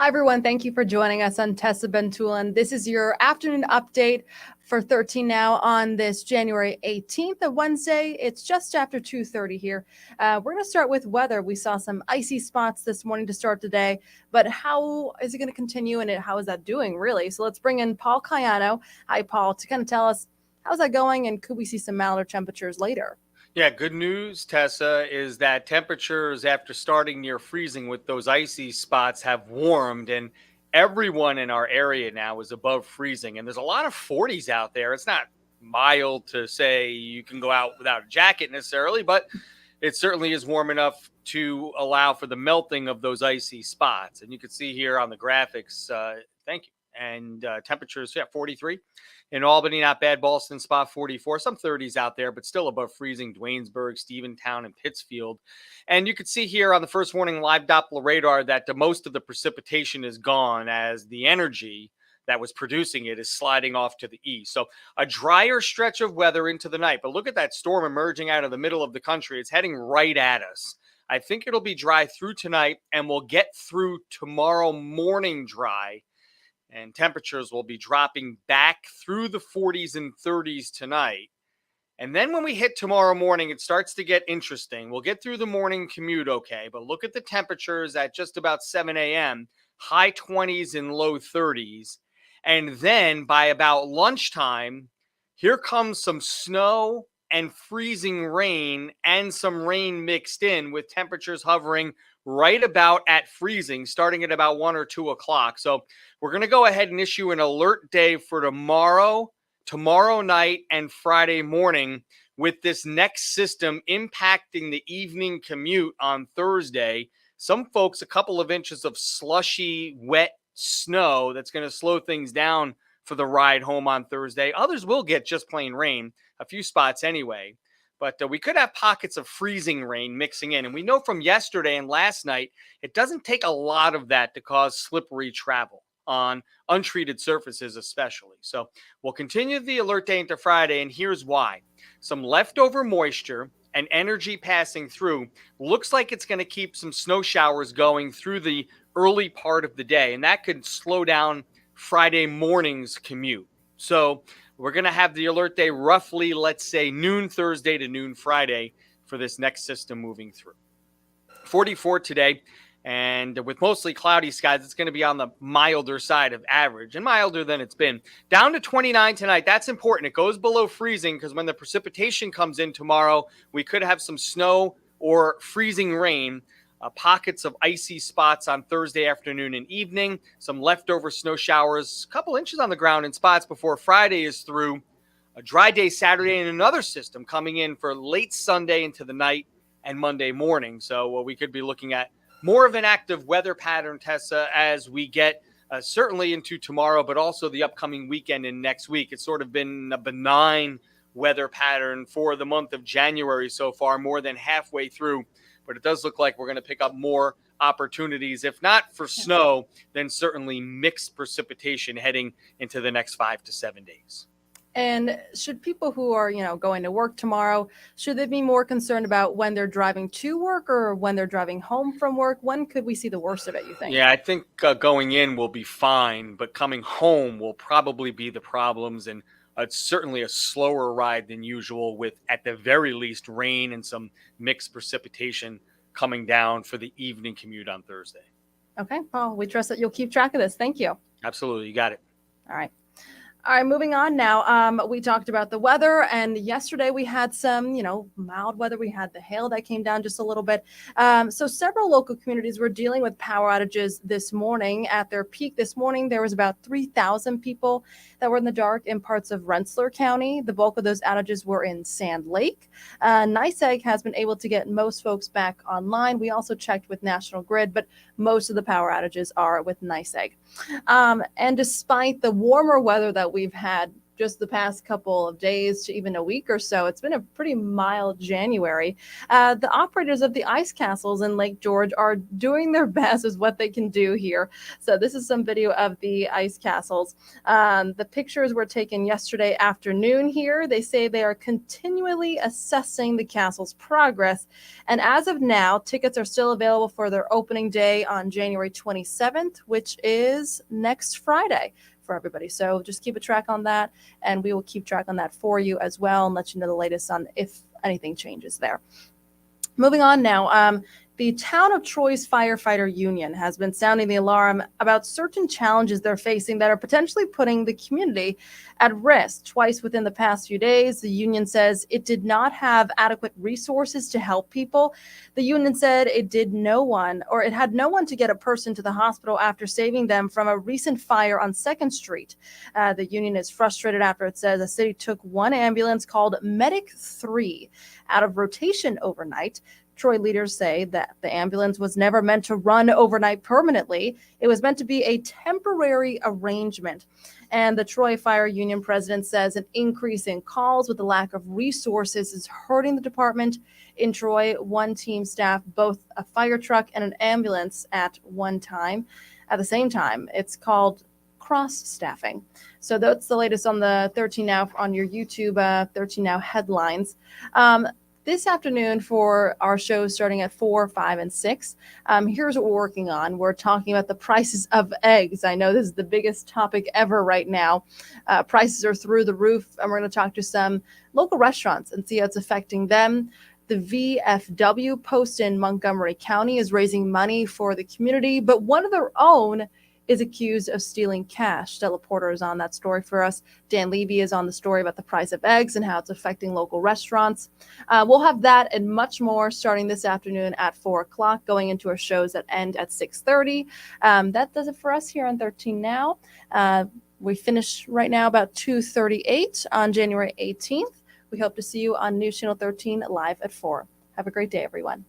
Hi, everyone. Thank you for joining us on Tessa Bentulan. This is your afternoon update for 13 now on this January 18th, a Wednesday. It's just after 2:30 here. We're going to start with weather. We saw some icy spots this morning to start the day, but how is it going to continue and how is that doing, really? So let's bring in Paul Cayano. Hi, Paul, to kind of tell us how's that going and could we see some milder temperatures later? Yeah, good news, Tessa, is that temperatures after starting near freezing with those icy spots have warmed, and everyone in our area now is above freezing. And there's a lot of 40s out there. It's not mild to say you can go out without a jacket necessarily, but it certainly is warm enough to allow for the melting of those icy spots. And you can see here on the graphics, thank you. And temperatures, 43 in Albany, not bad. Boston spot 44, some 30s out there, but still above freezing. Duanesburg, Steventown, and Pittsfield. And you can see here on the first warning live Doppler radar that the most of the precipitation is gone as the energy that was producing it is sliding off to the east. So a drier stretch of weather into the night. But look at that storm emerging out of the middle of the country. It's heading right at us. I think it'll be dry through tonight, and we'll get through tomorrow morning dry. And temperatures will be dropping back through the 40s and 30s tonight. And then when we hit tomorrow morning, it starts to get interesting. We'll get through the morning commute okay, but look at the temperatures at just about 7 a.m., high 20s and low 30s. And then by about lunchtime, here comes some snow and freezing rain and some rain mixed in with temperatures hovering right about at freezing, starting at about 1 or 2 o'clock. So we're going to go ahead and issue an alert day for tomorrow night, and Friday morning with this next system impacting the evening commute on Thursday. Some folks, a couple of inches of slushy, wet snow that's going to slow things down for the ride home on Thursday. Others will get just plain rain, a few spots anyway. But we could have pockets of freezing rain mixing in. And we know from yesterday and last night, it doesn't take a lot of that to cause slippery travel on untreated surfaces especially. So we'll continue the alert day into Friday, and here's why. Some leftover moisture and energy passing through looks like it's going to keep some snow showers going through the early part of the day, and that could slow down Friday morning's commute. So we're going to have the alert day roughly, let's say, noon Thursday to noon Friday for this next system moving through. 44 today, and with mostly cloudy skies, it's going to be on the milder side of average and milder than it's been. Down to 29 tonight. That's important. It goes below freezing because when the precipitation comes in tomorrow, we could have some snow or freezing rain. Pockets of icy spots on Thursday afternoon and evening, some leftover snow showers, a couple inches on the ground in spots before Friday is through. A dry day Saturday and another system coming in for late Sunday into the night and Monday morning. So we could be looking at more of an active weather pattern, Tessa, as we get certainly into tomorrow, but also the upcoming weekend and next week. It's sort of been a benign weather pattern for the month of January so far, more than halfway through. But it does look like we're going to pick up more opportunities, if not for snow, then certainly mixed precipitation heading into the next 5 to 7 days. And should people who are, going to work tomorrow, should they be more concerned about when they're driving to work or when they're driving home from work? When could we see the worst of it, you think? Yeah, I think going in will be fine, but coming home will probably be the problems. And it's certainly a slower ride than usual with, at the very least, rain and some mixed precipitation coming down for the evening commute on Thursday. Okay, Paul, we trust that you'll keep track of this. Thank you. Absolutely. You got it. All right. All right, moving on now. We talked about the weather, and yesterday we had some, mild weather. We had the hail that came down just a little bit. So several local communities were dealing with power outages this morning. At their peak this morning, there was about 3,000 people that were in the dark in parts of Rensselaer County. The bulk of those outages were in Sand Lake. NYSEG has been able to get most folks back online. We also checked with National Grid, but most of the power outages are with NYSEG. And despite the warmer weather that we've had just the past couple of days to even a week or so. It's been a pretty mild January. The operators of the ice castles in Lake George are doing their best as what they can do here. So this is some video of the ice castles. The pictures were taken yesterday afternoon here. They say they are continually assessing the castle's progress. And as of now, tickets are still available for their opening day on January 27th, which is next Friday for everybody. So just keep a track on that, and we will keep track on that for you as well and let you know the latest on if anything changes there. Moving on now, the Town of Troy's firefighter union has been sounding the alarm about certain challenges they're facing that are potentially putting the community at risk. Twice within the past few days, the union says it did not have adequate resources to help people. The union said it had no one to get a person to the hospital after saving them from a recent fire on 2nd Street. The union is frustrated after it says the city took one ambulance called Medic 3 out of rotation overnight. Troy leaders say that the ambulance was never meant to run overnight permanently. It was meant to be a temporary arrangement. And the Troy Fire Union president says an increase in calls with the lack of resources is hurting the department. In Troy, one team staffed both a fire truck and an ambulance at one time. At the same time, it's called cross staffing. So that's the latest on the 13 Now on your YouTube 13 Now headlines. This afternoon for our shows starting at 4, 5, and 6, here's what we're working on. We're talking about the prices of eggs. I know this is the biggest topic ever right now. Prices are through the roof, and we're going to talk to some local restaurants and see how it's affecting them. The VFW post in Montgomery County is raising money for the community, but one of their own is accused of stealing cash. Stella Porter is on that story for us. Dan Levy is on the story about the price of eggs and how it's affecting local restaurants. We'll have that and much more starting this afternoon at 4 o'clock, going into our shows that end at 6:30. That does it for us here on 13 Now. We finish right now about 2:38 on January 18th. We hope to see you on News Channel 13 live at 4. Have a great day, everyone.